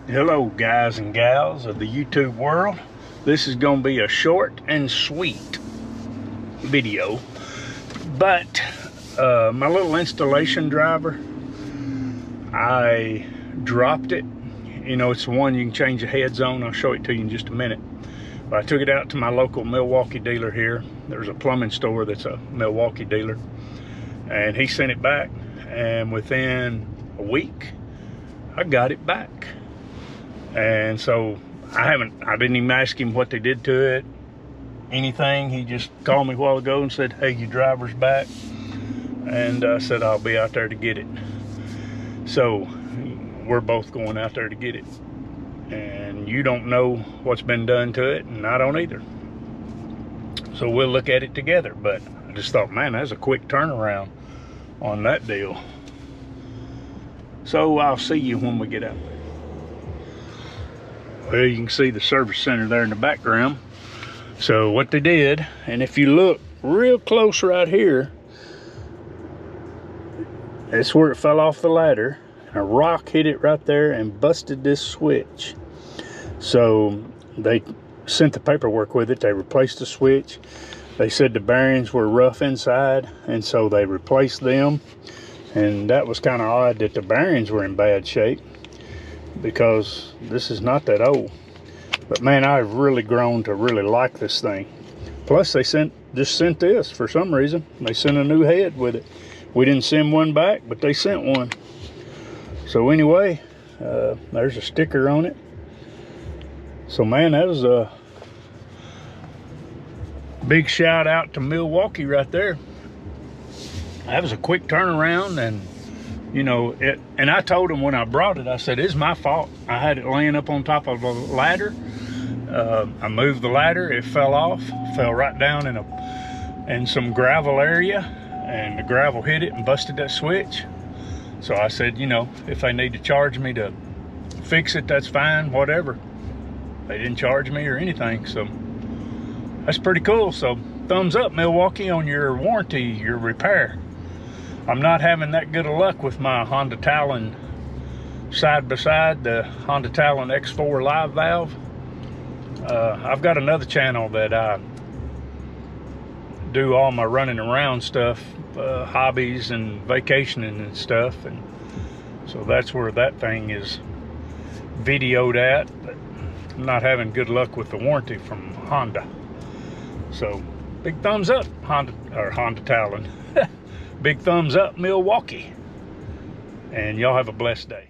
Hello guys and gals of the YouTube world. This is going to be a short and sweet video, but my little installation driver, I dropped it. You know, it's the one you can change the heads on. I'll show it to you in just a minute. But I took it out to my local Milwaukee dealer here. There's a plumbing store that's a Milwaukee dealer, and he sent it back, and within a week I got it back. And so I didn't even ask him what they did to it, anything. He just called me a while ago and said, hey, your driver's back. And I said, I'll be out there to get it. So we're both going out there to get it. And you don't know what's been done to it, and I don't either. So we'll look at it together. But I just thought, man, that's a quick turnaround on that deal. So I'll see you when we get out there. Well, you can see the service center there in the background. So what they did, and if you look real close right here, that's where it fell off the ladder. A rock hit it right there and busted this switch. So they sent the paperwork with it. They replaced the switch. They said the bearings were rough inside, and so they replaced them. And that was kind of odd that the bearings were in bad shape, because this is not that old. But man, I've really grown to really like this thing. Plus they just sent this for some reason. They sent a new head with it. We didn't send one back, but they sent one. So anyway, there's a sticker on it. So man, that was a big shout out to Milwaukee right there. That was a quick turnaround. And you know, and I told him when I brought it, I said, it's my fault. I had it laying up on top of a ladder. I moved the ladder, it fell off, fell right down in some gravel area, and the gravel hit it and busted that switch. So I said, you know, if they need to charge me to fix it, that's fine, whatever. They didn't charge me or anything, so that's pretty cool. So thumbs up, Milwaukee, on your warranty, your repair. I'm not having that good of luck with my Honda Talon side by side, the Honda Talon X4 live valve. I've got another channel that I do all my running around stuff, hobbies and vacationing and stuff, and so that's where that thing is videoed at. But I'm not having good luck with the warranty from Honda. So big thumbs up, Honda Talon. Big thumbs up, Milwaukee. And y'all have a blessed day.